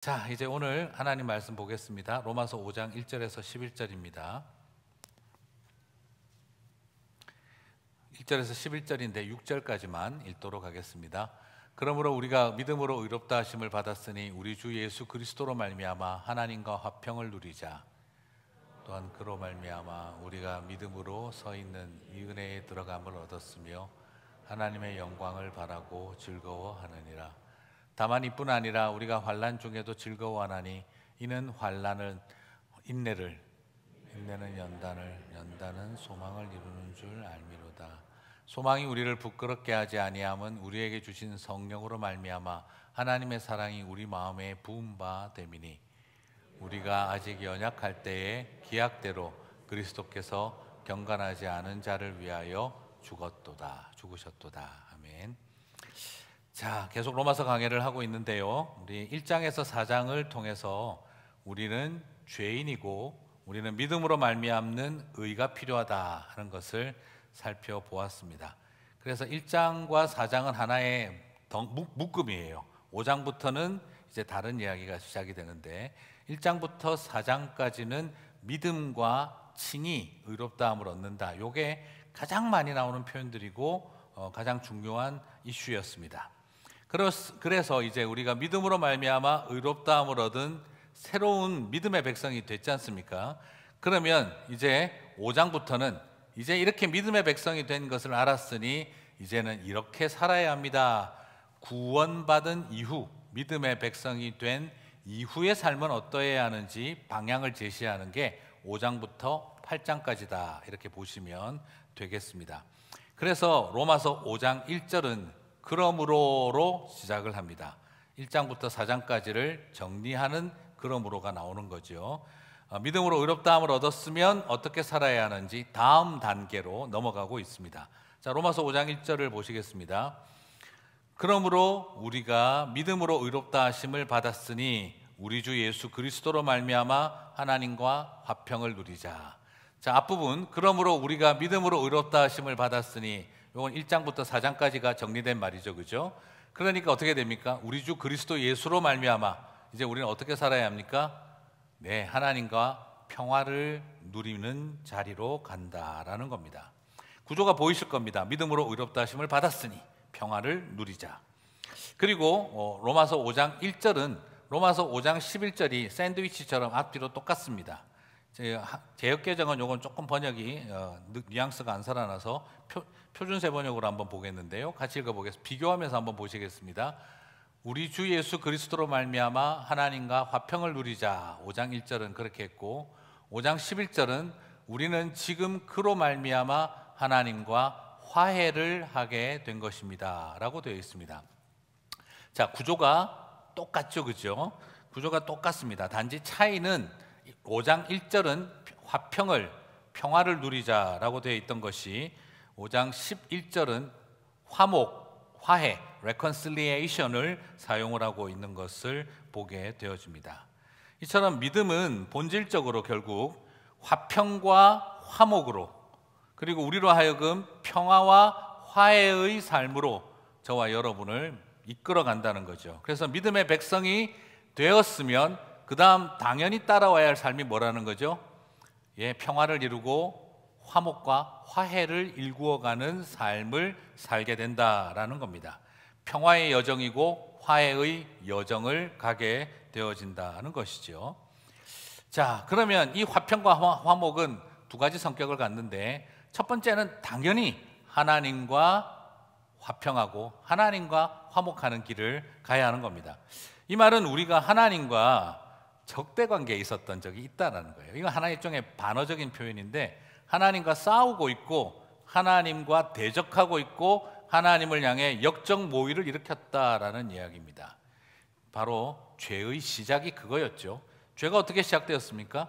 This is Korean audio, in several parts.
자, 이제 오늘 하나님 말씀 보겠습니다. 로마서 5장 1절에서 11절입니다. 1절에서 11절인데 6절까지만 읽도록 하겠습니다. 그러므로 우리가 믿음으로 의롭다 하심을 받았으니 우리 주 예수 그리스도로 말미암아 하나님과 화평을 누리자. 또한 그로 말미암아 우리가 믿음으로 서 있는 이 은혜에 들어감을 얻었으며 하나님의 영광을 바라고 즐거워하느니라. 다만 이뿐 아니라 우리가 환난 중에도 즐거워하나니 이는 환난은 인내를, 인내는 연단을, 연단은 소망을 이루는 줄 알미로다. 소망이 우리를 부끄럽게 하지 아니함은 우리에게 주신 성령으로 말미암아 하나님의 사랑이 우리 마음에 부은 바 됨이니 우리가 아직 연약할 때에 기약대로 그리스도께서 경건하지 않은 자를 위하여 죽으셨도다. 아멘. 자, 계속 로마서 강해를 하고 있는데요. 우리 1장에서 4장을 통해서 우리는 죄인이고 우리는 믿음으로 말미암는 의가 필요하다 하는 것을 살펴보았습니다. 그래서 1장과 4장은 하나의 묶음이에요. 5장부터는 이제 다른 이야기가 시작이 되는데 1장부터 4장까지는 믿음과 칭의, 의롭다함을 얻는다. 이게 가장 많이 나오는 표현들이고 가장 중요한 이슈였습니다. 그래서 이제 우리가 믿음으로 말미암아 의롭다함을 얻은 새로운 믿음의 백성이 됐지 않습니까? 그러면 이제 5장부터는 이제 이렇게 믿음의 백성이 된 것을 알았으니 이제는 이렇게 살아야 합니다. 구원받은 이후 믿음의 백성이 된 이후의 삶은 어떠해야 하는지 방향을 제시하는 게 5장부터 8장까지다 이렇게 보시면 되겠습니다. 그래서 로마서 5장 1절은 그러므로로 시작을 합니다. 1장부터 4장까지를 정리하는 그러므로가 나오는 거죠. 믿음으로 의롭다함을 얻었으면 어떻게 살아야 하는지 다음 단계로 넘어가고 있습니다. 자, 로마서 5장 1절을 보시겠습니다. 그러므로 우리가 믿음으로 의롭다 하심을 받았으니 우리 주 예수 그리스도로 말미암아 하나님과 화평을 누리자. 자, 앞부분 그러므로 우리가 믿음으로 의롭다 하심을 받았으니 이건 1장부터 4장까지가 정리된 말이죠, 그죠? 그러니까 어떻게 됩니까? 우리 주 그리스도 예수로 말미암아 이제 우리는 어떻게 살아야 합니까? 네, 하나님과 평화를 누리는 자리로 간다라는 겁니다. 구조가 보이실 겁니다. 믿음으로 의롭다 하심을 받았으니 평화를 누리자. 그리고 로마서 5장 1절은 로마서 5장 11절이 샌드위치처럼 앞뒤로 똑같습니다. 제역개정은 요건 조금 번역이 뉘앙스가 안 살아나서 표준세 번역으로 한번 보겠는데요. 같이 읽어보겠습니다. 비교하면서 한번 보시겠습니다. 우리 주 예수 그리스도로 말미암아 하나님과 화평을 누리자. 5장 1절은 그렇게 했고 5장 11절은 우리는 지금 그로 말미암아 하나님과 화해를 하게 된 것입니다 라고 되어 있습니다. 자, 구조가 똑같죠, 그죠? 구조가 똑같습니다. 단지 차이는 5장 1절은 평화를 누리자라고 되어 있던 것이 5장 11절은 화해, reconciliation을 사용을 하고 있는 것을 보게 되어집니다. 이처럼 믿음은 본질적으로 결국 화평과 화목으로 그리고 우리로 하여금 평화와 화해의 삶으로 저와 여러분을 이끌어 간다는 거죠. 그래서 믿음의 백성이 되었으면 그 다음 당연히 따라와야 할 삶이 뭐라는 거죠? 예, 평화를 이루고 화목과 화해를 일구어가는 삶을 살게 된다라는 겁니다. 평화의 여정이고 화해의 여정을 가게 되어진다는 것이죠. 자, 그러면 이 화평과 화목은 두 가지 성격을 갖는데 첫 번째는 당연히 하나님과 화평하고 하나님과 화목하는 길을 가야 하는 겁니다. 이 말은 우리가 하나님과 적대 관계에 있었던 적이 있다는 거예요. 이건 하나의 일종의 반어적인 표현인데 하나님과 싸우고 있고 하나님과 대적하고 있고 하나님을 향해 역적 모의를 일으켰다라는 이야기입니다. 바로 죄의 시작이 그거였죠. 죄가 어떻게 시작되었습니까?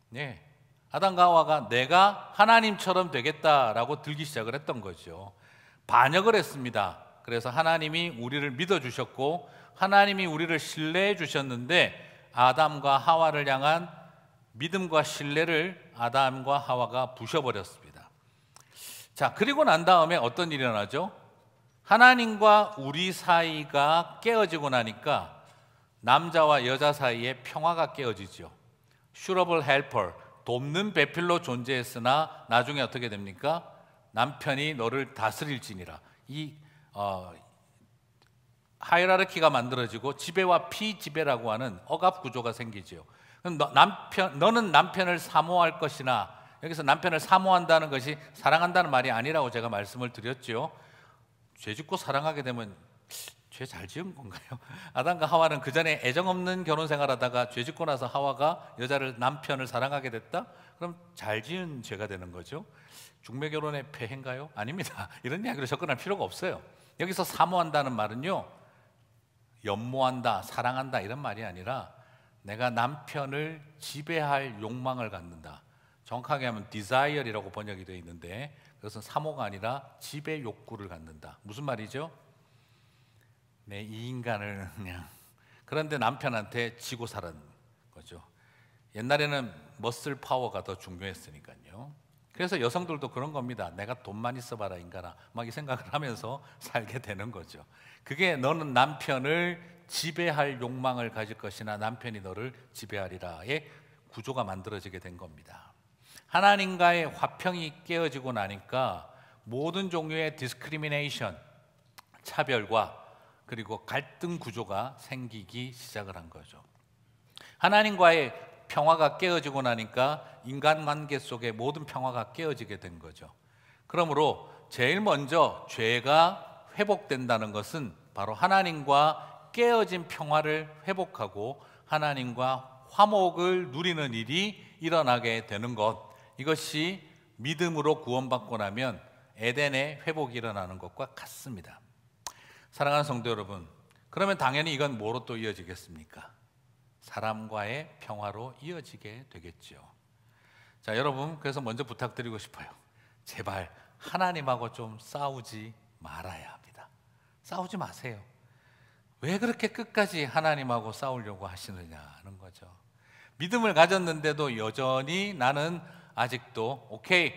네, 아담과 하와가 내가 하나님처럼 되겠다라고 들기 시작을 했던 거죠. 반역을 했습니다. 그래서 하나님이 우리를 믿어주셨고 하나님이 우리를 신뢰해 주셨는데 아담과 하와를 향한 믿음과 신뢰를 아담과 하와가 부셔버렸습니다. 자, 그리고 난 다음에 어떤 일이 일어나죠? 하나님과 우리 사이가 깨어지고 나니까 남자와 여자 사이에 평화가 깨어지죠. 슈러블 헬퍼, 돕는 배필로 존재했으나 나중에 어떻게 됩니까? 남편이 너를 다스릴지니라. 이 하이라르키가 만들어지고 지배와 피지배라고 하는 억압 구조가 생기죠. 너는 남편을 사모할 것이나, 여기서 남편을 사모한다는 것이 사랑한다는 말이 아니라고 제가 말씀을 드렸죠. 죄 짓고 사랑하게 되면 죄 잘 지은 건가요? 아담과 하와는 그 전에 애정 없는 결혼 생활하다가 죄 짓고 나서 하와가 남편을 사랑하게 됐다? 그럼 잘 지은 죄가 되는 거죠. 중매 결혼의 폐해인가요? 아닙니다. 이런 이야기로 접근할 필요가 없어요. 여기서 사모한다는 말은요, 연모한다, 사랑한다 이런 말이 아니라 내가 남편을 지배할 욕망을 갖는다. 정확하게 하면 desire이라고 번역이 되어 있는데, 그것은 사모가 아니라 지배 욕구를 갖는다. 무슨 말이죠? 내 이 인간을 그냥, 그런데 남편한테 지고 사는 거죠. 옛날에는 머슬 파워가 더 중요했으니까요. 그래서 여성들도 그런 겁니다. 내가 돈만 있어봐라 인간아, 막 이 생각을 하면서 살게 되는 거죠. 그게 너는 남편을 지배할 욕망을 가질 것이나 남편이 너를 지배하리라의 구조가 만들어지게 된 겁니다. 하나님과의 화평이 깨어지고 나니까 모든 종류의 디스크리미네이션, 차별과 그리고 갈등 구조가 생기기 시작을 한 거죠. 하나님과의 평화가 깨어지고 나니까 인간관계 속에 모든 평화가 깨어지게 된 거죠. 그러므로 제일 먼저 죄가 회복된다는 것은 바로 하나님과 깨어진 평화를 회복하고 하나님과 화목을 누리는 일이 일어나게 되는 것, 이것이 믿음으로 구원받고 나면 에덴의 회복이 일어나는 것과 같습니다. 사랑하는 성도 여러분, 그러면 당연히 이건 뭐로 또 이어지겠습니까? 사람과의 평화로 이어지게 되겠죠. 자, 여러분, 그래서 먼저 부탁드리고 싶어요. 제발 하나님하고 좀 싸우지 말아야 합니다. 싸우지 마세요. 왜 그렇게 끝까지 하나님하고 싸우려고 하시느냐는 거죠. 믿음을 가졌는데도 여전히 나는 아직도 오케이,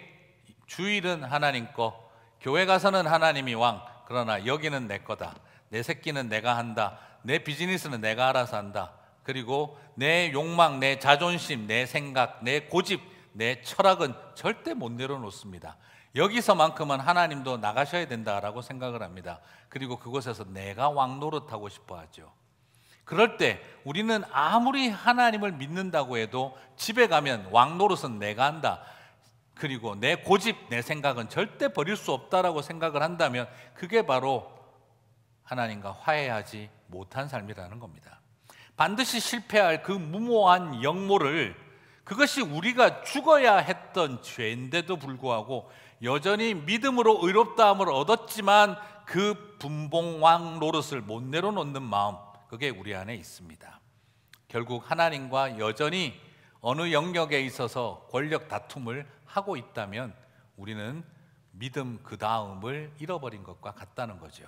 주일은 하나님 거, 교회 가서는 하나님이 왕, 그러나 여기는 내 거다, 내 새끼는 내가 한다, 내 비즈니스는 내가 알아서 한다, 그리고 내 욕망, 내 자존심, 내 생각, 내 고집, 내 철학은 절대 못 내려놓습니다. 여기서만큼은 하나님도 나가셔야 된다라고 생각을 합니다. 그리고 그곳에서 내가 왕 노릇하고 싶어 하죠. 그럴 때 우리는 아무리 하나님을 믿는다고 해도 집에 가면 왕 노릇은 내가 한다, 그리고 내 고집, 내 생각은 절대 버릴 수 없다라고 생각을 한다면 그게 바로 하나님과 화해하지 못한 삶이라는 겁니다. 반드시 실패할 그 무모한 역모를, 그것이 우리가 죽어야 했던 죄인데도 불구하고 여전히 믿음으로 의롭다함을 얻었지만 그 분봉왕 노릇을 못 내려놓는 마음, 그게 우리 안에 있습니다. 결국 하나님과 여전히 어느 영역에 있어서 권력 다툼을 하고 있다면 우리는 믿음 그 다음을 잃어버린 것과 같다는 거죠.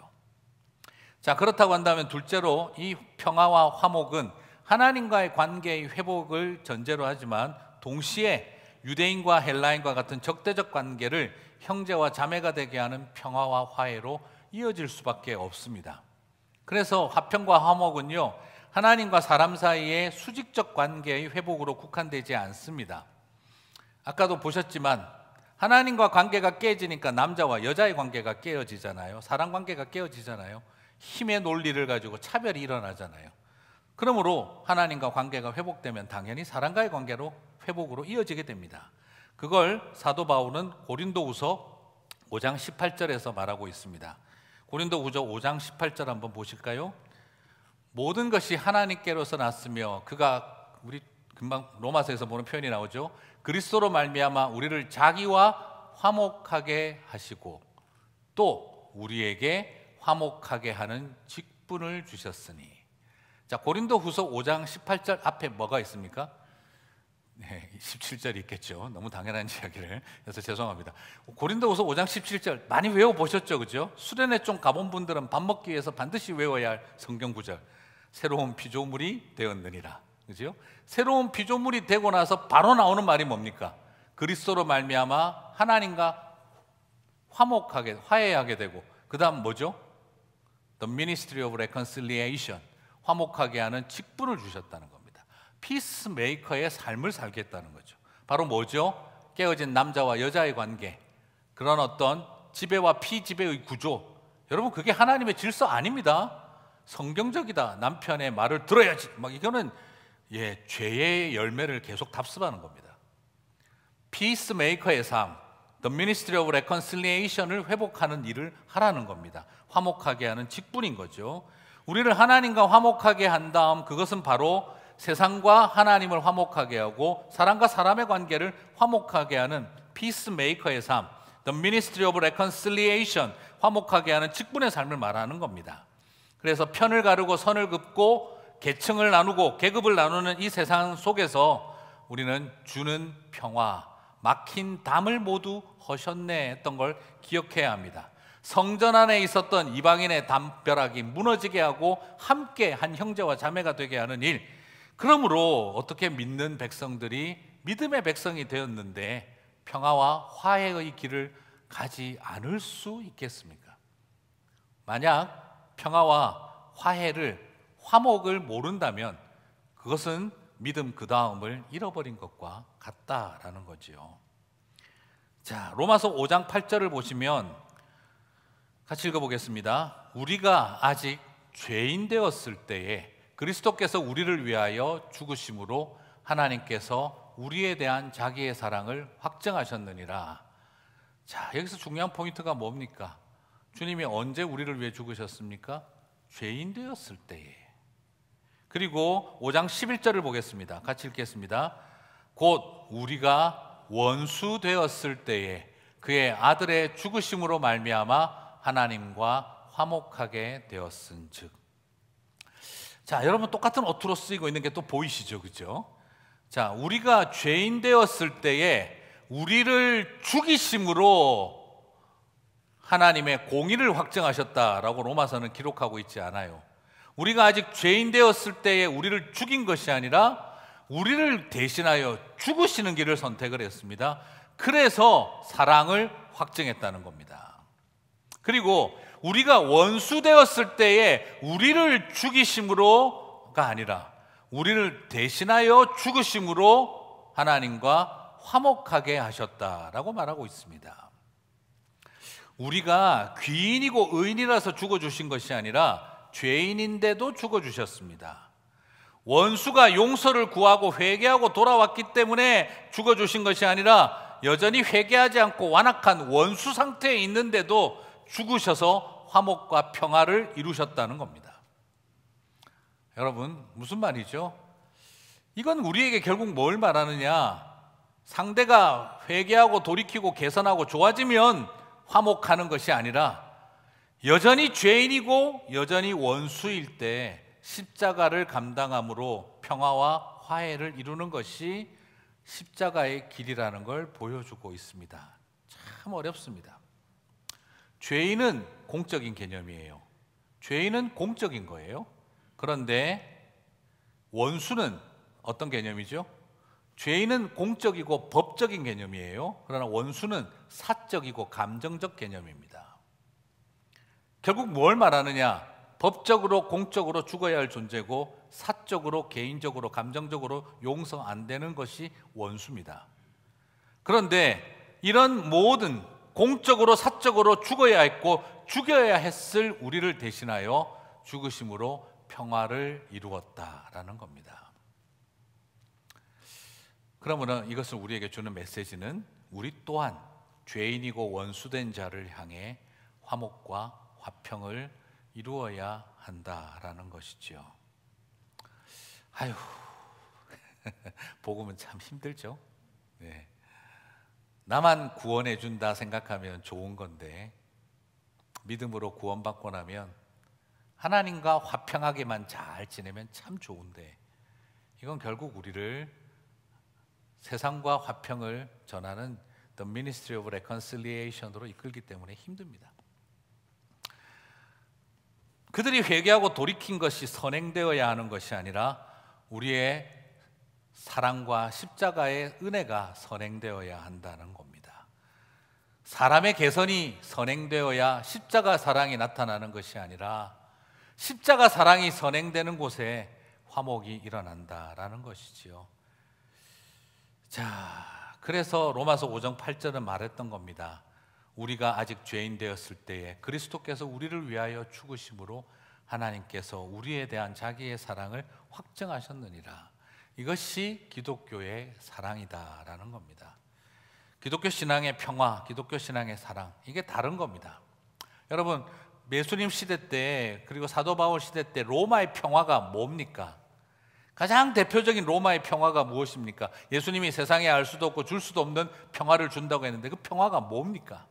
자, 그렇다고 한다면 둘째로 이 평화와 화목은 하나님과의 관계의 회복을 전제로 하지만 동시에 유대인과 헬라인과 같은 적대적 관계를 형제와 자매가 되게 하는 평화와 화해로 이어질 수밖에 없습니다. 그래서 화평과 화목은요, 하나님과 사람 사이의 수직적 관계의 회복으로 국한되지 않습니다. 아까도 보셨지만 하나님과 관계가 깨지니까 남자와 여자의 관계가 깨어지잖아요. 사람 관계가 깨어지잖아요. 힘의 논리를 가지고 차별이 일어나잖아요. 그러므로 하나님과 관계가 회복되면 당연히 사람과의 관계로 회복으로 이어지게 됩니다. 그걸 사도 바울은 고린도후서 5장 18절에서 말하고 있습니다. 고린도후서 5장 18절 한번 보실까요? 모든 것이 하나님께로서 났으며 그가, 우리 금방 로마서에서 보는 표현이 나오죠. 그리스도로 말미암아 우리를 자기와 화목하게 하시고 또 우리에게 화목하게 하는 직분을 주셨으니. 자, 고린도후서 5장 18절 앞에 뭐가 있습니까? 네, 17절이 있겠죠. 너무 당연한 이야기를 해서 죄송합니다. 고린도후서 5장 17절 많이 외워보셨죠, 그죠? 수련회 좀 가본 분들은 밥 먹기 위해서 반드시 외워야 할 성경 구절. 새로운 피조물이 되었느니라, 그죠? 새로운 피조물이 되고 나서 바로 나오는 말이 뭡니까? 그리스도로 말미암아 하나님과 화목하게, 화해하게 되고, 그 다음 뭐죠? The ministry of reconciliation. 화목하게 하는 직분을 주셨다는 겁니다. 피스메이커의 삶을 살겠다는 거죠. 바로 뭐죠? 깨어진 남자와 여자의 관계, 그런 어떤 지배와 피지배의 구조, 여러분 그게 하나님의 질서 아닙니다. 성경적이다. 남편의 말을 들어야지. 이거는 죄의 열매를 계속 답습하는 겁니다. 피스메이커의 삶, The Ministry of Reconciliation을 회복하는 일을 하라는 겁니다. 화목하게 하는 직분인 거죠. 우리를 하나님과 화목하게 한 다음 그것은 바로 세상과 하나님을 화목하게 하고 사람과 사람의 관계를 화목하게 하는 피스메이커의 삶, The Ministry of Reconciliation, 화목하게 하는 직분의 삶을 말하는 겁니다. 그래서 편을 가르고 선을 긋고 계층을 나누고 계급을 나누는 이 세상 속에서 우리는 주는 평화, 막힌 담을 모두 허셨네 했던 걸 기억해야 합니다. 성전 안에 있었던 이방인의 담벼락이 무너지게 하고 함께 한 형제와 자매가 되게 하는 일, 그러므로 어떻게 믿는 백성들이 믿음의 백성이 되었는데 평화와 화해의 길을 가지 않을 수 있겠습니까? 만약 평화와 화해를, 화목을 모른다면 그것은 믿음 그 다음을 잃어버린 것과 같다라는 거지요. 자, 로마서 5장 8절을 보시면 같이 읽어보겠습니다. 우리가 아직 죄인 되었을 때에 그리스도께서 우리를 위하여 죽으심으로 하나님께서 우리에 대한 자기의 사랑을 확증하셨느니라. 자, 여기서 중요한 포인트가 뭡니까? 주님이 언제 우리를 위해 죽으셨습니까? 죄인 되었을 때에. 그리고 5장 11절을 보겠습니다. 같이 읽겠습니다. 곧 우리가 원수 되었을 때에 그의 아들의 죽으심으로 말미암아 하나님과 화목하게 되었은즉. 자, 여러분 똑같은 어투로 쓰이고 있는 게 또 보이시죠, 그죠? 자, 우리가 죄인 되었을 때에 우리를 죽이심으로 하나님의 공의를 확정하셨다라고 로마서는 기록하고 있지 않아요. 우리가 아직 죄인 되었을 때에 우리를 죽인 것이 아니라 우리를 대신하여 죽으시는 길을 선택을 했습니다. 그래서 사랑을 확증했다는 겁니다. 그리고 우리가 원수 되었을 때에 우리를 죽이심으로가 아니라 우리를 대신하여 죽으심으로 하나님과 화목하게 하셨다라고 말하고 있습니다. 우리가 귀인이고 의인이라서 죽어주신 것이 아니라 죄인인데도 죽어주셨습니다. 원수가 용서를 구하고 회개하고 돌아왔기 때문에 죽어주신 것이 아니라 여전히 회개하지 않고 완악한 원수 상태에 있는데도 죽으셔서 화목과 평화를 이루셨다는 겁니다. 여러분, 무슨 말이죠? 이건 우리에게 결국 뭘 말하느냐? 상대가 회개하고 돌이키고 개선하고 좋아지면 화목하는 것이 아니라 여전히 죄인이고 여전히 원수일 때 십자가를 감당함으로 평화와 화해를 이루는 것이 십자가의 길이라는 걸 보여주고 있습니다. 참 어렵습니다. 죄인은 공적인 개념이에요. 죄인은 공적인 거예요. 그런데 원수는 어떤 개념이죠? 죄인은 공적이고 법적인 개념이에요. 그러나 원수는 사적이고 감정적 개념입니다. 결국 뭘 말하느냐? 법적으로 공적으로 죽어야 할 존재고 사적으로 개인적으로 감정적으로 용서 안 되는 것이 원수입니다. 그런데 이런 모든 공적으로 사적으로 죽어야 했고 죽여야 했을 우리를 대신하여 죽으심으로 평화를 이루었다라는 겁니다. 그러면 이것을 우리에게 주는 메시지는 우리 또한 죄인이고 원수된 자를 향해 화목과 화평을 이루어야 한다라는 것이죠. 아유, 복음은 참 힘들죠. 네. 나만 구원해 준다 생각하면 좋은 건데 믿음으로 구원받고 나면 하나님과 화평하게만 잘 지내면 참 좋은데 이건 결국 우리를 세상과 화평을 전하는 The Ministry of Reconciliation으로 이끌기 때문에 힘듭니다. 그들이 회개하고 돌이킨 것이 선행되어야 하는 것이 아니라 우리의 사랑과 십자가의 은혜가 선행되어야 한다는 겁니다. 사람의 개선이 선행되어야 십자가 사랑이 나타나는 것이 아니라 십자가 사랑이 선행되는 곳에 화목이 일어난다라는 것이지요. 자, 그래서 로마서 5장 8절은 말했던 겁니다. 우리가 아직 죄인 되었을 때에 그리스도께서 우리를 위하여 죽으심으로 하나님께서 우리에 대한 자기의 사랑을 확증하셨느니라. 이것이 기독교의 사랑이다라는 겁니다. 기독교 신앙의 평화, 기독교 신앙의 사랑, 이게 다른 겁니다. 여러분, 예수님 시대 때, 그리고 사도 바울 시대 때 로마의 평화가 뭡니까? 가장 대표적인 로마의 평화가 무엇입니까? 예수님이 세상에 알 수도 없고 줄 수도 없는 평화를 준다고 했는데 그 평화가 뭡니까?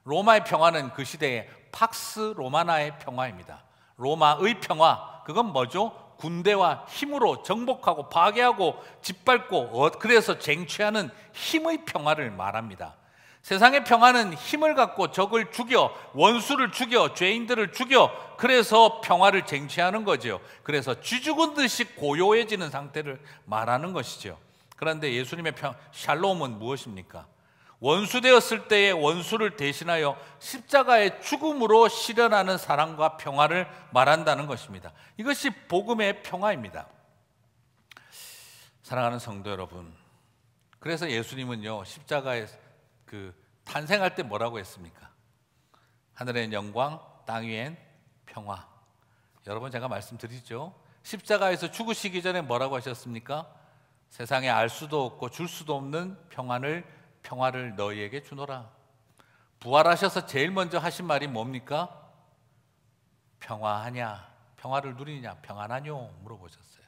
로마의 평화는 그 시대의 팍스 로마나의 평화입니다. 로마의 평화, 그건 뭐죠? 군대와 힘으로 정복하고 파괴하고 짓밟고 그래서 쟁취하는 힘의 평화를 말합니다. 세상의 평화는 힘을 갖고 적을 죽여, 원수를 죽여, 죄인들을 죽여, 그래서 평화를 쟁취하는 거죠. 그래서 쥐죽은 듯이 고요해지는 상태를 말하는 것이죠. 그런데 예수님의 샬롬은 무엇입니까? 원수 되었을 때의 원수를 대신하여 십자가의 죽음으로 실현하는 사랑과 평화를 말한다는 것입니다. 이것이 복음의 평화입니다. 사랑하는 성도 여러분, 그래서 예수님은요, 십자가에 탄생할 때 뭐라고 했습니까? 하늘엔 영광, 땅 위엔 평화. 여러분, 제가 말씀드리죠. 십자가에서 죽으시기 전에 뭐라고 하셨습니까? 세상에 알 수도 없고 줄 수도 없는 평화를 너희에게 주노라. 부활하셔서 제일 먼저 하신 말이 뭡니까? 평화하냐? 평화를 누리냐? 평안하뇨? 물어보셨어요.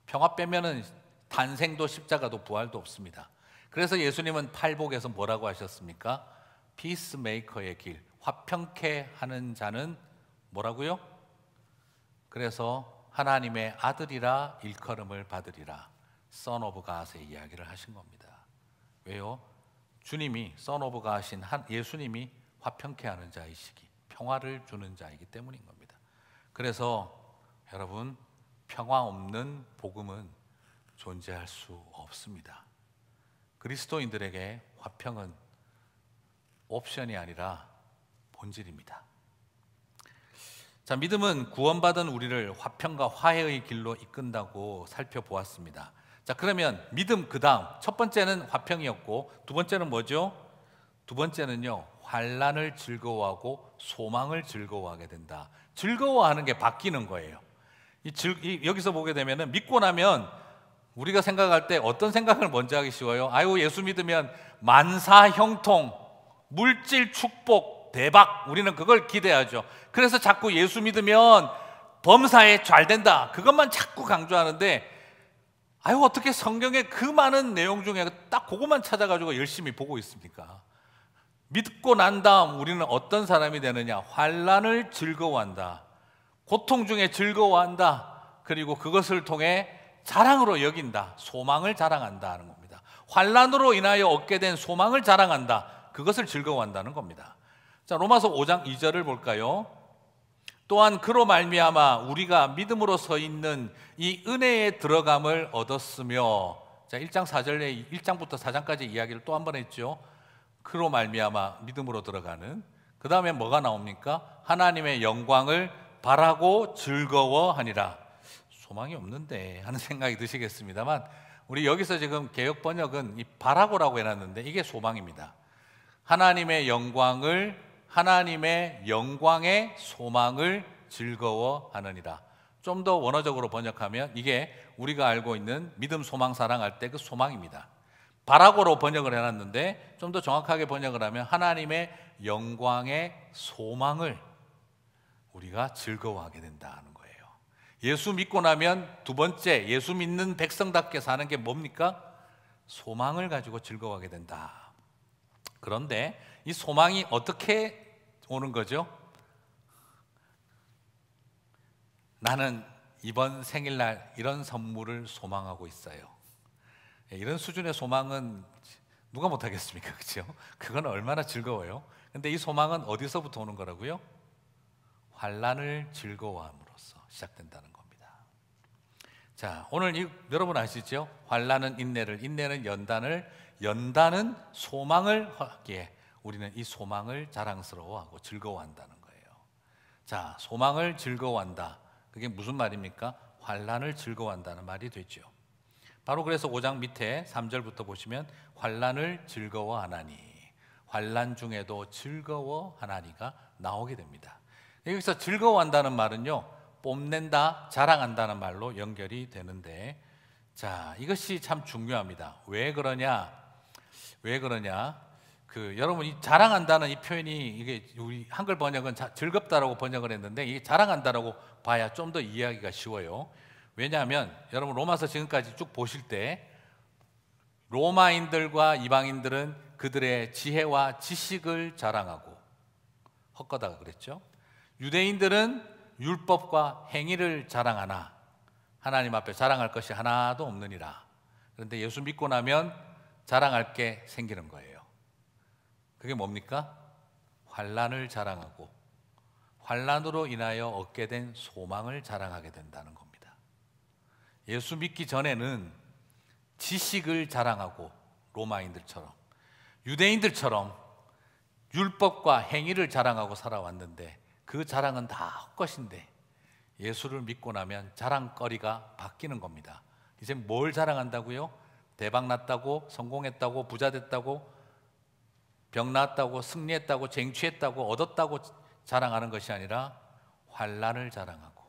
평화 빼면은 탄생도 십자가도 부활도 없습니다. 그래서 예수님은 팔복에서 뭐라고 하셨습니까? 피스메이커의 길, 화평케 하는 자는 뭐라고요? 그래서 하나님의 아들이라 일컬음을 받으리라. Son of God의 이야기를 하신 겁니다. 왜요? 주님이 Son of God이신 예수님이 화평케 하는 자이시기, 평화를 주는 자이기 때문인 겁니다. 그래서 여러분, 평화 없는 복음은 존재할 수 없습니다. 그리스도인들에게 화평은 옵션이 아니라 본질입니다. 자, 믿음은 구원받은 우리를 화평과 화해의 길로 이끈다고 살펴보았습니다. 자, 그러면 믿음 그 다음 첫 번째는 화평이었고 두 번째는 뭐죠? 두 번째는요, 환난을 즐거워하고 소망을 즐거워하게 된다. 즐거워하는 게 바뀌는 거예요. 여기서 보게 되면은 믿고 나면 우리가 생각할 때 어떤 생각을 먼저 하기 쉬워요? 아유, 예수 믿으면 만사 형통, 물질 축복, 대박, 우리는 그걸 기대하죠. 그래서 자꾸 예수 믿으면 범사에 잘 된다, 그것만 자꾸 강조하는데, 아유, 어떻게 성경의 그 많은 내용 중에 딱 그것만 찾아가지고 열심히 보고 있습니까? 믿고 난 다음 우리는 어떤 사람이 되느냐? 환난을 즐거워한다, 고통 중에 즐거워한다, 그리고 그것을 통해 자랑으로 여긴다, 소망을 자랑한다 하는 겁니다. 환난으로 인하여 얻게 된 소망을 자랑한다, 그것을 즐거워한다는 겁니다. 자, 로마서 5장 2절을 볼까요? 또한 그로 말미암아 우리가 믿음으로 서 있는 이 은혜에 들어감을 얻었으며, 자, 1장 4절에 1장부터 4장까지 이야기를 또 한 번 했죠. 그로 말미암아 믿음으로 들어가는, 그 다음에 뭐가 나옵니까? 하나님의 영광을 바라고 즐거워하니라. 소망이 없는데 하는 생각이 드시겠습니다만, 우리 여기서 지금 개역 번역은 이 바라고라고 해놨는데 이게 소망입니다. 하나님의 영광의 소망을 즐거워하느니라. 좀 더 원어적으로 번역하면 이게 우리가 알고 있는 믿음, 소망, 사랑할 때 그 소망입니다. 바라고로 번역을 해놨는데 좀 더 정확하게 번역을 하면 하나님의 영광의 소망을 우리가 즐거워하게 된다는 거예요. 예수 믿고 나면 두 번째, 예수 믿는 백성답게 사는 게 뭡니까? 소망을 가지고 즐거워하게 된다. 그런데 이 소망이 어떻게 오는 거죠? 나는 이번 생일날 이런 선물을 소망하고 있어요. 이런 수준의 소망은 누가 못하겠습니까? 그렇죠? 그건 얼마나 즐거워요. 근데 이 소망은 어디서부터 오는 거라고요? 환난을 즐거워함으로써 시작된다는 겁니다. 자, 오늘 여러분 아시죠? 환난은 인내를, 인내는 연단은 소망을 하기에 우리는 이 소망을 자랑스러워하고 즐거워한다는 거예요. 자, 소망을 즐거워한다. 그게 무슨 말입니까? 환난을 즐거워한다는 말이 되죠. 바로 그래서 5장 밑에 3절부터 보시면 환난을 즐거워하나니, 환난 중에도 즐거워하나니가 나오게 됩니다. 여기서 즐거워한다는 말은요, 뽐낸다, 자랑한다는 말로 연결이 되는데, 자, 이것이 참 중요합니다. 왜 그러냐? 여러분, 이 자랑한다는 이 표현이, 이게 우리 한글 번역은 즐겁다라고 번역을 했는데, 이게 자랑한다라고 봐야 좀 더 이해하기가 쉬워요. 왜냐하면 여러분, 로마서 지금까지 쭉 보실 때 로마인들과 이방인들은 그들의 지혜와 지식을 자랑하고 헛거다가 그랬죠. 유대인들은 율법과 행위를 자랑하나 하나님 앞에 자랑할 것이 하나도 없느니라. 그런데 예수 믿고 나면 자랑할 게 생기는 거예요. 그게 뭡니까? 환난을 자랑하고 환난으로 인하여 얻게 된 소망을 자랑하게 된다는 겁니다. 예수 믿기 전에는 지식을 자랑하고 로마인들처럼, 유대인들처럼 율법과 행위를 자랑하고 살아왔는데 그 자랑은 다 헛것인데 예수를 믿고 나면 자랑거리가 바뀌는 겁니다. 이제 뭘 자랑한다고요? 대박 났다고, 성공했다고, 부자 됐다고, 병 나았다고, 승리했다고, 쟁취했다고, 얻었다고 자랑하는 것이 아니라 환난을 자랑하고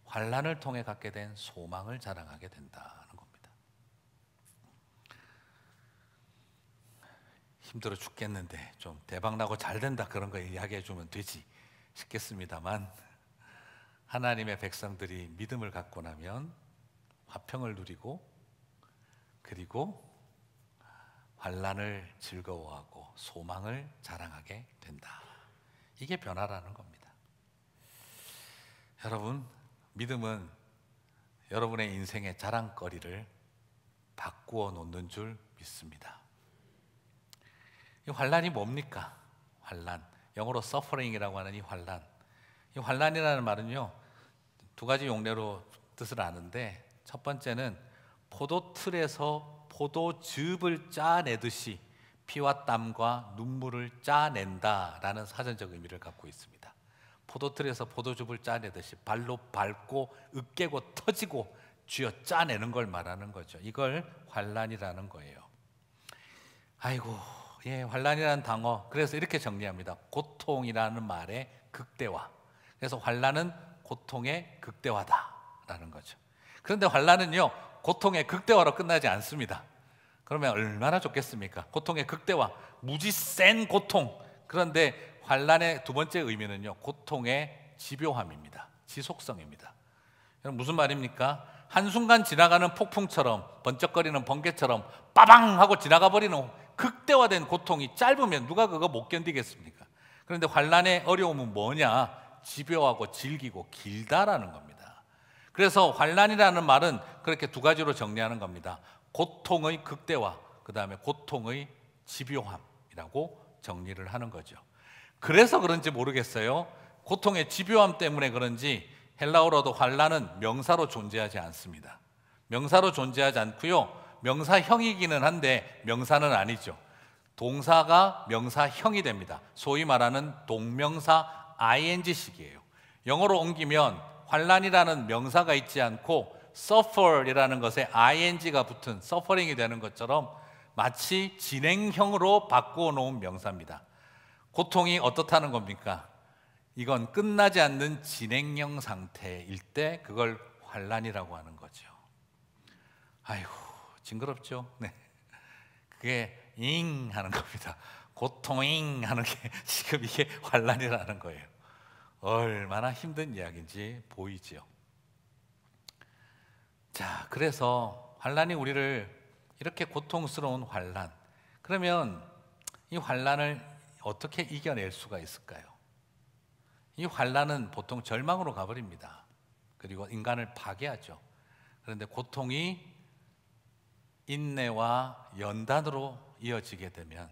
환난을 통해 갖게 된 소망을 자랑하게 된다는 겁니다. 힘들어 죽겠는데 좀 대박나고 잘 된다 그런 거 이야기해 주면 되지 싶겠습니다만, 하나님의 백성들이 믿음을 갖고 나면 화평을 누리고 그리고 환난을 즐거워하고 소망을 자랑하게 된다. 이게 변화라는 겁니다. 여러분, 믿음은 여러분의 인생의 자랑거리를 바꾸어 놓는 줄 믿습니다. 이 환난이 뭡니까? 환난, 영어로 suffering이라고 하는 이 환난. 이 환난이라는 말은요, 두 가지 용례로 뜻을 아는데, 첫 번째는 포도틀에서 포도즙을 짜내듯이 피와 땀과 눈물을 짜낸다라는 사전적 의미를 갖고 있습니다. 포도틀에서 포도즙을 짜내듯이 발로 밟고 으깨고 터지고 쥐어 짜내는 걸 말하는 거죠. 이걸 환난이라는 거예요. 아이고, 예, 환난이라는 단어, 그래서 이렇게 정리합니다. 고통이라는 말의 극대화. 그래서 환난은 고통의 극대화다라는 거죠. 그런데 환난은요, 고통의 극대화로 끝나지 않습니다. 그러면 얼마나 좋겠습니까? 고통의 극대화, 무지 센 고통. 그런데 환난의 두 번째 의미는요, 고통의 집요함입니다. 지속성입니다. 여러분, 무슨 말입니까? 한순간 지나가는 폭풍처럼, 번쩍거리는 번개처럼 빠방 하고 지나가 버리는 극대화된 고통이 짧으면 누가 그거 못 견디겠습니까? 그런데 환난의 어려움은 뭐냐? 집요하고 질기고 길다라는 겁니다. 그래서 환난이라는 말은 그렇게 두 가지로 정리하는 겁니다. 고통의 극대화, 그 다음에 고통의 집요함이라고 정리를 하는 거죠. 그래서 그런지 모르겠어요. 고통의 집요함 때문에 그런지 헬라어로도 환난은 명사로 존재하지 않습니다. 명사로 존재하지 않고요, 명사형이기는 한데 명사는 아니죠. 동사가 명사형이 됩니다. 소위 말하는 동명사 ing식이에요. 영어로 옮기면 환난이라는 명사가 있지 않고 suffer이라는 것에 ing가 붙은 suffering이 되는 것처럼 마치 진행형으로 바꾸어 놓은 명사입니다. 고통이 어떻다는 겁니까? 이건 끝나지 않는 진행형 상태일 때 그걸 환난이라고 하는 거죠. 아이고, 징그럽죠? 네. 그게 잉 하는 겁니다. 고통잉 하는 게 지금 이게 환난이라는 거예요. 얼마나 힘든 이야기인지 보이죠. 자, 그래서 환난이 우리를 이렇게 고통스러운 환난, 그러면 이 환난을 어떻게 이겨낼 수가 있을까요? 이 환난은 보통 절망으로 가버립니다. 그리고 인간을 파괴하죠. 그런데 고통이 인내와 연단으로 이어지게 되면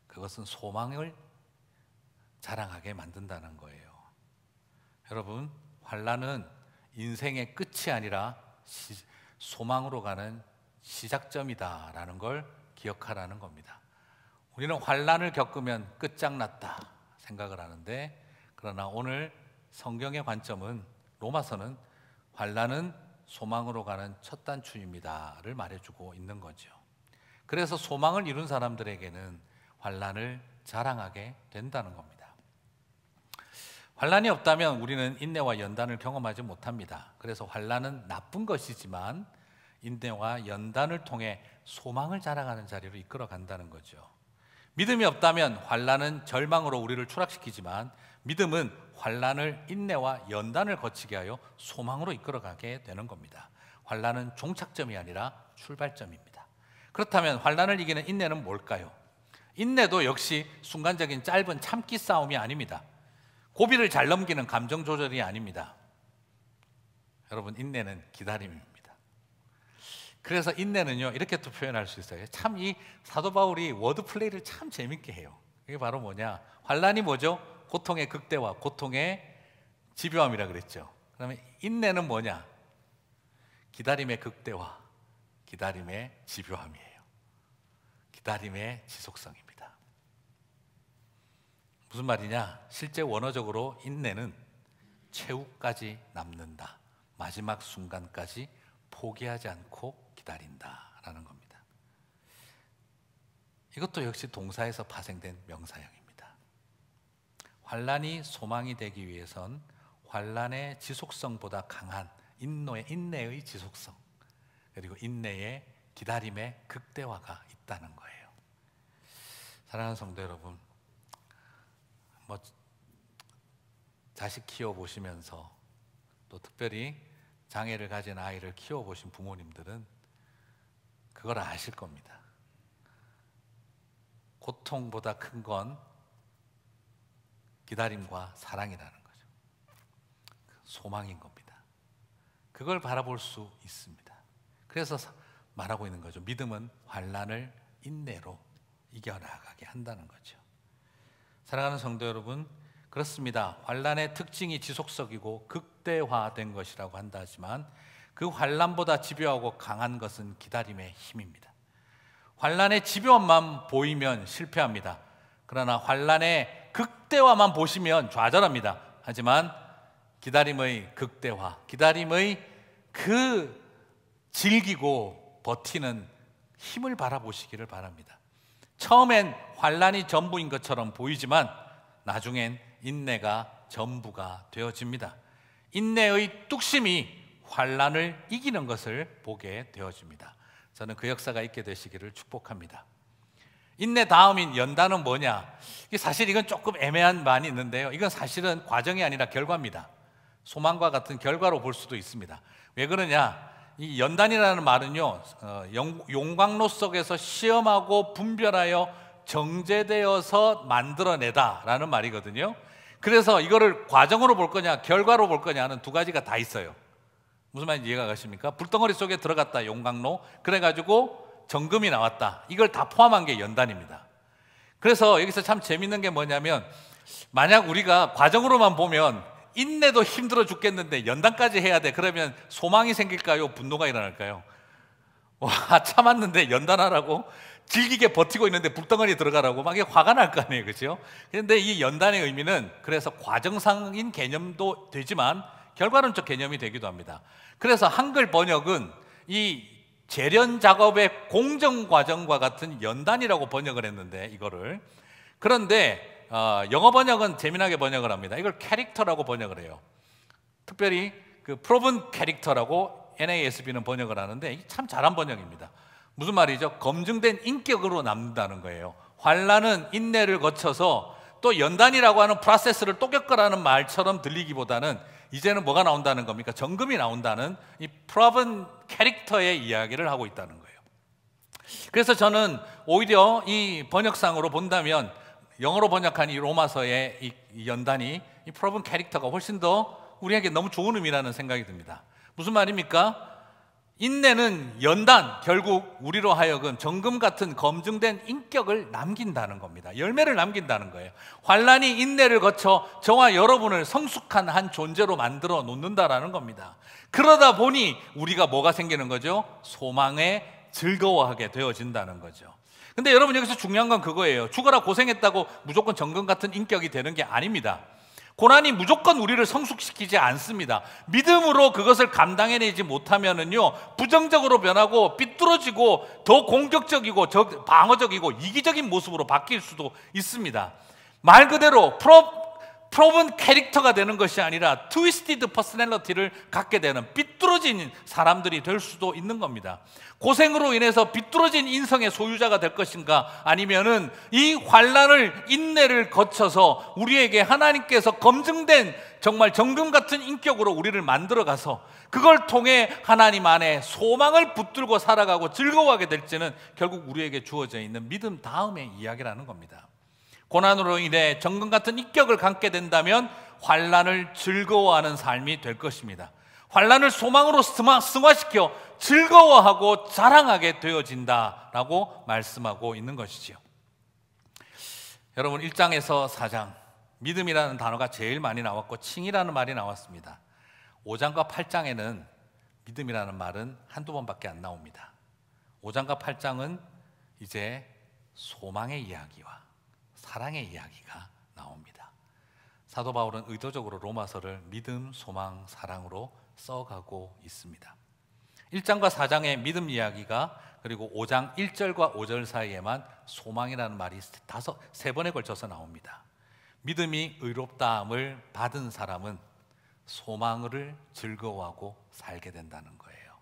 그것은 소망을 자랑하게 만든다는 거예요. 여러분, 환난은 인생의 끝이 아니라 소망으로 가는 시작점이다라는 걸 기억하라는 겁니다. 우리는 환난을 겪으면 끝장났다 생각을 하는데, 그러나 오늘 성경의 관점은 로마서는 환난은 소망으로 가는 첫 단추입니다를 말해주고 있는 거죠. 그래서 소망을 이룬 사람들에게는 환난을 자랑하게 된다는 겁니다. 환난이 없다면 우리는 인내와 연단을 경험하지 못합니다. 그래서 환난은 나쁜 것이지만 인내와 연단을 통해 소망을 자랑하는 자리로 이끌어 간다는 거죠. 믿음이 없다면 환난은 절망으로 우리를 추락시키지만 믿음은 환난을 인내와 연단을 거치게 하여 소망으로 이끌어가게 되는 겁니다. 환난은 종착점이 아니라 출발점입니다. 그렇다면 환난을 이기는 인내는 뭘까요? 인내도 역시 순간적인 짧은 참기 싸움이 아닙니다. 고비를 잘 넘기는 감정 조절이 아닙니다. 여러분, 인내는 기다림입니다. 그래서 인내는요, 이렇게 또 표현할 수 있어요. 참 이 사도 바울이 워드 플레이를 참 재밌게 해요. 이게 바로 뭐냐? 환난이 뭐죠? 고통의 극대화, 고통의 집요함이라 그랬죠. 그러면 인내는 뭐냐? 기다림의 극대화, 기다림의 집요함이에요. 기다림의 지속성입니다. 무슨 말이냐? 실제 원어적으로 인내는 최후까지 남는다, 마지막 순간까지 포기하지 않고 기다린다라는 겁니다. 이것도 역시 동사에서 파생된 명사형입니다. 환난이 소망이 되기 위해선 환난의 지속성보다 강한 인내의 지속성, 그리고 인내의 기다림의 극대화가 있다는 거예요. 사랑하는 성도 여러분, 자식 키워보시면서 또 특별히 장애를 가진 아이를 키워보신 부모님들은 그걸 아실 겁니다. 고통보다 큰 건 기다림과 사랑이라는 거죠. 소망인 겁니다. 그걸 바라볼 수 있습니다. 그래서 말하고 있는 거죠. 믿음은 환난을 인내로 이겨나가게 한다는 거죠. 사랑하는 성도 여러분, 그렇습니다. 환난의 특징이 지속적이고 극대화된 것이라고 한다 하지만 그 환난보다 집요하고 강한 것은 기다림의 힘입니다. 환난의 집요함만 보이면 실패합니다. 그러나 환난의 극대화만 보시면 좌절합니다. 하지만 기다림의 극대화, 기다림의 그 즐기고 버티는 힘을 바라보시기를 바랍니다. 처음엔 환난이 전부인 것처럼 보이지만 나중엔 인내가 전부가 되어집니다. 인내의 뚝심이 환난을 이기는 것을 보게 되어집니다. 저는 그 역사가 있게 되시기를 축복합니다. 인내 다음인 연단은 뭐냐? 사실 이건 조금 애매한 말이 있는데요, 이건 사실은 과정이 아니라 결과입니다. 소망과 같은 결과로 볼 수도 있습니다. 왜 그러냐? 이 연단이라는 말은요, 용광로 속에서 시험하고 분별하여 정제되어서 만들어내다라는 말이거든요. 그래서 이거를 과정으로 볼 거냐 결과로 볼 거냐는 두 가지가 다 있어요. 무슨 말인지 이해가 가십니까? 불덩어리 속에 들어갔다, 용광로. 그래가지고 정금이 나왔다. 이걸 다 포함한 게 연단입니다. 그래서 여기서 참 재밌는 게 뭐냐면, 만약 우리가 과정으로만 보면 인내도 힘들어 죽겠는데 연단까지 해야 돼. 그러면 소망이 생길까요? 분노가 일어날까요? 와, 참았는데 연단하라고? 질기게 버티고 있는데 불덩어리 들어가라고? 막 이게 화가 날 거 아니에요, 그렇죠? 그런데 이 연단의 의미는 그래서 과정상인 개념도 되지만 결과론적 개념이 되기도 합니다. 그래서 한글 번역은 이 재련 작업의 공정 과정과 같은 연단이라고 번역을 했는데, 이거를. 그런데 영어 번역은 재미나게 번역을 합니다. 이걸 캐릭터라고 번역을 해요. 특별히 그 proven 캐릭터라고 NASB는 번역을 하는데, 이게 참 잘한 번역입니다. 무슨 말이죠? 검증된 인격으로 남는다는 거예요. 환난은 인내를 거쳐서 또 연단이라고 하는 프로세스를 또 겪으라는 말처럼 들리기보다는 이제는 뭐가 나온다는 겁니까? 정금이 나온다는 이 proven 캐릭터의 이야기를 하고 있다는 거예요. 그래서 저는 오히려 이 번역상으로 본다면 영어로 번역한 이 로마서의 이 연단이 이 proven 캐릭터가 훨씬 더 우리에게 너무 좋은 의미라는 생각이 듭니다. 무슨 말입니까? 인내는 연단, 결국 우리로 하여금 정금 같은 검증된 인격을 남긴다는 겁니다. 열매를 남긴다는 거예요. 환난이 인내를 거쳐 저와 여러분을 성숙한 한 존재로 만들어 놓는다라는 겁니다. 그러다 보니 우리가 뭐가 생기는 거죠? 소망에 즐거워하게 되어진다는 거죠. 근데 여러분, 여기서 중요한 건 그거예요. 죽어라 고생했다고 무조건 정금 같은 인격이 되는 게 아닙니다. 고난이 무조건 우리를 성숙시키지 않습니다. 믿음으로 그것을 감당해내지 못하면은요, 부정적으로 변하고 삐뚤어지고 더 공격적이고 방어적이고 이기적인 모습으로 바뀔 수도 있습니다. 말 그대로 프로븐 캐릭터가 되는 것이 아니라 트위스티드 퍼스널리티를 갖게 되는 삐뚤어진 사람들이 될 수도 있는 겁니다. 고생으로 인해서 삐뚤어진 인성의 소유자가 될 것인가, 아니면은 이 환난을, 인내를 거쳐서 우리에게 하나님께서 검증된 정말 정금 같은 인격으로 우리를 만들어가서 그걸 통해 하나님 안에 소망을 붙들고 살아가고 즐거워하게 될지는 결국 우리에게 주어져 있는 믿음 다음의 이야기라는 겁니다. 고난으로 인해 정금 같은 인격을 갖게 된다면 환난을 즐거워하는 삶이 될 것입니다. 환난을 소망으로 승화시켜 즐거워하고 자랑하게 되어진다라고 말씀하고 있는 것이지요. 여러분, 1장에서 4장 믿음이라는 단어가 제일 많이 나왔고 칭이라는 말이 나왔습니다. 5장과 8장에는 믿음이라는 말은 한두 번밖에 안 나옵니다. 5장과 8장은 이제 소망의 이야기와 사랑의 이야기가 나옵니다. 사도 바울은 의도적으로 로마서를 믿음, 소망, 사랑으로 써가고 있습니다. 1장과 4장의 믿음 이야기가, 그리고 5장 1절과 5절 사이에만 소망이라는 말이 세 번에 걸쳐서 나옵니다. 믿음이 의롭다함을 받은 사람은 소망을 즐거워하고 살게 된다는 거예요.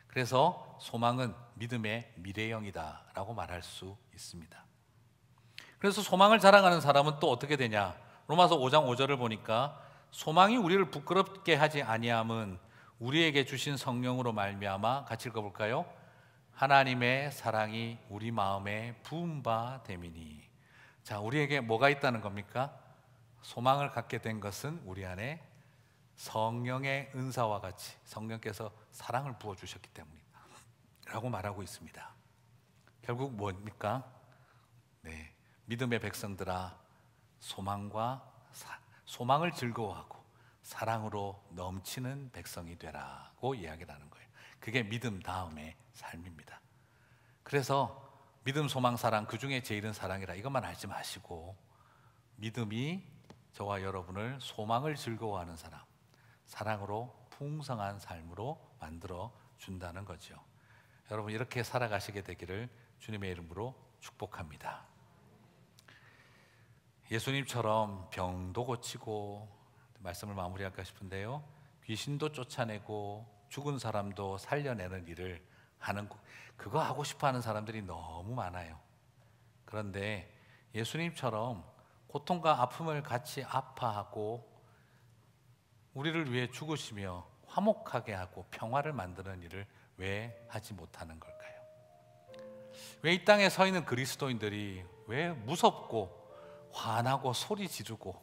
그래서 소망은 믿음의 미래형이다라고 말할 수 있습니다. 그래서 소망을 자랑하는 사람은 또 어떻게 되냐? 로마서 5장 5절을 보니까 소망이 우리를 부끄럽게 하지 아니함은 우리에게 주신 성령으로 말미암아, 같이 읽어볼까요? 하나님의 사랑이 우리 마음에 부은 바 됨이니. 자, 우리에게 뭐가 있다는 겁니까? 소망을 갖게 된 것은 우리 안에 성령의 은사와 같이 성령께서 사랑을 부어주셨기 때문이다 라고 말하고 있습니다. 결국 뭡니까? 네, 믿음의 백성들아, 소망을 즐거워하고 사랑으로 넘치는 백성이 되라고 이야기를 하는 거예요. 그게 믿음 다음의 삶입니다. 그래서 믿음, 소망, 사랑, 그 중에 제일은 사랑이라 이것만 알지 마시고, 믿음이 저와 여러분을 소망을 즐거워하는 사람, 사랑으로 풍성한 삶으로 만들어 준다는 거죠. 여러분, 이렇게 살아가시게 되기를 주님의 이름으로 축복합니다. 예수님처럼 병도 고치고, 말씀을 마무리할까 싶은데요, 귀신도 쫓아내고 죽은 사람도 살려내는 일을 하는, 그거 하고 싶어하는 사람들이 너무 많아요. 그런데 예수님처럼 고통과 아픔을 같이 아파하고 우리를 위해 죽으시며 화목하게 하고 평화를 만드는 일을 왜 하지 못하는 걸까요? 왜 이 땅에 서 있는 그리스도인들이 왜 무섭고 화나고 소리 지르고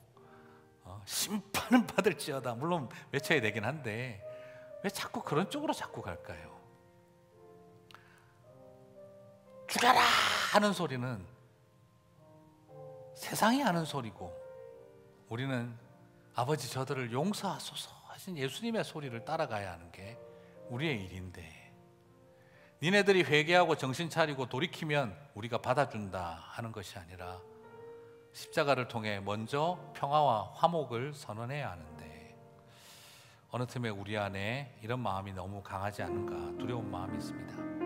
심판은 받을지어다, 물론 외쳐야 되긴 한데 왜 자꾸 그런 쪽으로 자꾸 갈까요? 죽여라 하는 소리는 세상이 하는 소리고, 우리는 아버지 저들을 용서하소서 하신 예수님의 소리를 따라가야 하는 게 우리의 일인데, 니네들이 회개하고 정신 차리고 돌이키면 우리가 받아준다 하는 것이 아니라 십자가를 통해 먼저 평화와 화목을 선언해야 하는데, 어느 틈에 우리 안에 이런 마음이 너무 강하지 않은가 두려운 마음이 있습니다.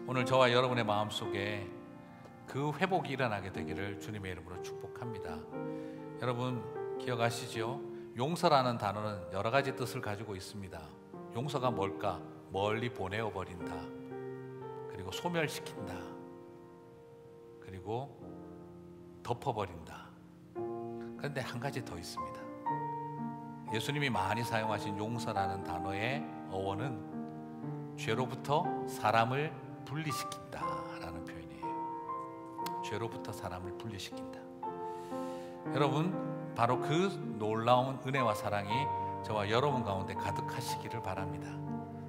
오늘 저와 여러분의 마음속에 그 회복이 일어나게 되기를 주님의 이름으로 축복합니다. 여러분 기억하시죠? 용서라는 단어는 여러 가지 뜻을 가지고 있습니다. 용서가 뭘까? 멀리 보내어 버린다, 그리고 소멸시킨다, 그리고 덮어버린다. 그런데 한 가지 더 있습니다. 예수님이 많이 사용하신 용서라는 단어의 어원은 죄로부터 사람을 분리시킨다라는 표현이에요. 죄로부터 사람을 분리시킨다. 여러분, 바로 그 놀라운 은혜와 사랑이 저와 여러분 가운데 가득하시기를 바랍니다.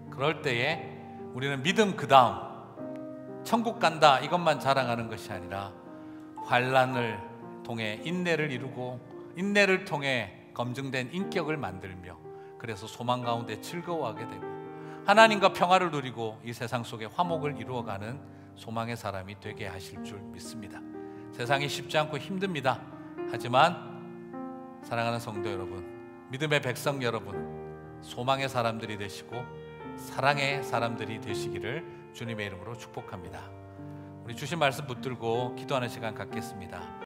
그럴 때에 우리는 믿음 그 다음 천국 간다 이것만 자랑하는 것이 아니라 환난을 통해 인내를 이루고, 인내를 통해 검증된 인격을 만들며, 그래서 소망 가운데 즐거워하게 되고 하나님과 평화를 누리고 이 세상 속에 화목을 이루어가는 소망의 사람이 되게 하실 줄 믿습니다. 세상이 쉽지 않고 힘듭니다. 하지만 사랑하는 성도 여러분, 믿음의 백성 여러분, 소망의 사람들이 되시고 사랑의 사람들이 되시기를 주님의 이름으로 축복합니다. 우리 주신 말씀 붙들고 기도하는 시간 갖겠습니다.